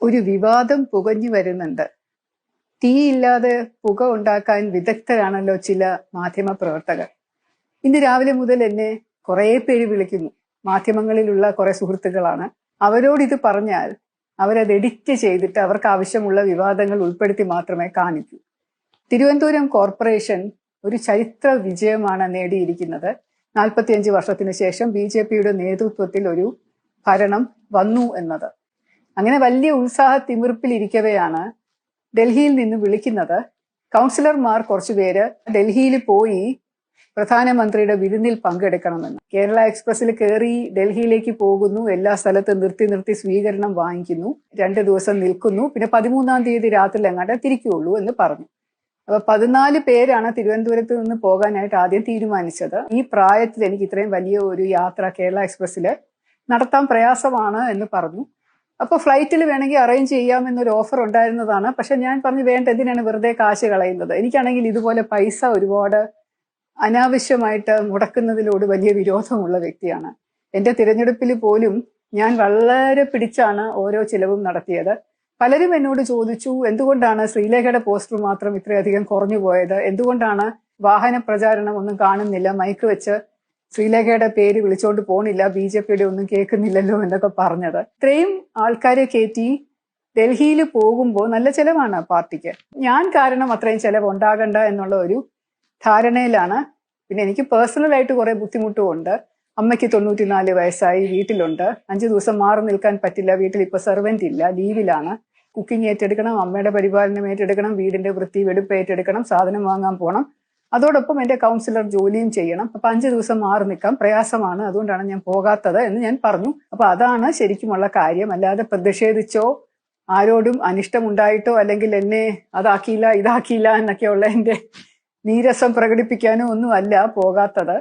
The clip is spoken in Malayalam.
ഒരു വിവാദം പുകഞ്ഞു വരുന്നുണ്ട്. തീയില്ലാതെ പുക ഉണ്ടാക്കാൻ വിദഗ്ധരാണല്ലോ ചില മാധ്യമ പ്രവർത്തകർ. ഇന്ന് രാവിലെ മുതൽ എന്നെ കുറെ പേര് വിളിക്കുന്നു. മാധ്യമങ്ങളിലുള്ള കുറെ സുഹൃത്തുക്കളാണ്. അവരോട് ഇത് പറഞ്ഞാൽ അവരത് എഡിറ്റ് ചെയ്തിട്ട് അവർക്ക് ആവശ്യമുള്ള വിവാദങ്ങൾ ഉൾപ്പെടുത്തി മാത്രമേ കാണിക്കൂ. തിരുവനന്തപുരം കോർപ്പറേഷൻ ഒരു ചരിത്ര വിജയമാണ് നേടിയിരിക്കുന്നത്. 45 വർഷത്തിന് ശേഷം BJPയുടെ നേതൃത്വത്തിൽ ഒരു ഭരണം വന്നു എന്നത്. അങ്ങനെ വലിയ ഉത്സാഹ തിമിർപ്പിലിരിക്കവെയാണ് ഡൽഹിയിൽ നിന്ന് വിളിക്കുന്നത്. കൗൺസിലർമാർ കുറച്ചുപേര് ഡൽഹിയിൽ പോയി പ്രധാനമന്ത്രിയുടെ വിരുന്നിൽ പങ്കെടുക്കണമെന്ന്. കേരള എക്സ്പ്രസിൽ കയറി ഡൽഹിയിലേക്ക് പോകുന്നു. എല്ലാ സ്ഥലത്തും നിർത്തി സ്വീകരണം വാങ്ങിക്കുന്നു. 2 ദിവസം നിൽക്കുന്നു. പിന്നെ 13-ാം തീയതി രാത്രി എങ്ങാണ്ട് തിരിക്കുകയുള്ളൂ എന്ന് പറഞ്ഞു. അപ്പൊ 14 പേരാണ് തിരുവനന്തപുരത്ത് നിന്ന് പോകാനായിട്ട് ആദ്യം തീരുമാനിച്ചത്. ഈ പ്രായത്തിൽ എനിക്ക് ഇത്രയും വലിയ ഒരു യാത്ര കേരള എക്സ്പ്രസിൽ നടത്താൻ പ്രയാസമാണ് എന്ന് പറഞ്ഞു. അപ്പൊ ഫ്ലൈറ്റിൽ വേണമെങ്കിൽ അറേഞ്ച് ചെയ്യാമെന്നൊരു ഓഫർ ഉണ്ടായിരുന്നതാണ്. പക്ഷെ ഞാൻ പറഞ്ഞു വേണ്ട, എന്തിനാണ് വെറുതെ കാശ് കളയുന്നത്. എനിക്കാണെങ്കിൽ ഇതുപോലെ പൈസ ഒരുപാട് അനാവശ്യമായിട്ട് മുടക്കുന്നതിനോട് വലിയ വിരോധമുള്ള വ്യക്തിയാണ്. എന്റെ തിരഞ്ഞെടുപ്പിൽ പോലും ഞാൻ വളരെ പിടിച്ചാണ് ഓരോ ചിലവും നടത്തിയത്. പലരും എന്നോട് ചോദിച്ചു, എന്തുകൊണ്ടാണ് ശ്രീലേഖയുടെ പോസ്റ്റർ മാത്രം ഇത്രയധികം കുറഞ്ഞു പോയത്, എന്തുകൊണ്ടാണ് വാഹന പ്രചാരണം ഒന്നും കാണുന്നില്ല, മൈക്ക് വെച്ച് ശ്രീലേഖയുടെ പേര് വിളിച്ചോണ്ട് പോണില്ല, BJPയുടെ ഒന്നും കേൾക്കുന്നില്ലല്ലോ എന്നൊക്കെ പറഞ്ഞത്. ഇത്രയും ആൾക്കാരെ കയറ്റി ഡൽഹിയിൽ പോകുമ്പോൾ നല്ല ചെലവാണ് പാർട്ടിക്ക്. ഞാൻ കാരണം അത്രയും ചെലവ് ഉണ്ടാകണ്ട എന്നുള്ള ഒരു ധാരണയിലാണ്. പിന്നെ എനിക്ക് പേഴ്സണലായിട്ട് കുറെ ബുദ്ധിമുട്ടും ഉണ്ട്. അമ്മയ്ക്ക് 94 വയസ്സായി, വീട്ടിലുണ്ട്. 5 ദിവസം മാറി നിൽക്കാൻ പറ്റില്ല. വീട്ടിൽ ഇപ്പൊ സെർവന്റ് ഇല്ല, ലീവിലാണ്. കുക്കിംഗ് ഏറ്റെടുക്കണം, അമ്മയുടെ പരിപാലനം ഏറ്റെടുക്കണം, വീടിന്റെ വൃത്തി വെടുപ്പ് ഏറ്റെടുക്കണം, സാധനം വാങ്ങാൻ പോകണം. അതോടൊപ്പം എന്റെ കൗൺസിലർ ജോലിയും ചെയ്യണം. അപ്പൊ 5 ദിവസം മാറി നിൽക്കാം പ്രയാസമാണ്, അതുകൊണ്ടാണ് ഞാൻ പോകാത്തത് എന്ന് ഞാൻ പറഞ്ഞു. അപ്പൊ അതാണ് ശരിക്കുമുള്ള കാര്യം. അല്ലാതെ പ്രതിഷേധിച്ചോ ആരോടും അനിഷ്ടമുണ്ടായിട്ടോ അല്ലെങ്കിൽ എന്നെ അതാക്കിയില്ല ഇതാക്കിയില്ല എന്നൊക്കെയുള്ള എന്റെ നീരസം പ്രകടിപ്പിക്കാനോ ഒന്നും അല്ല പോകാത്തത്.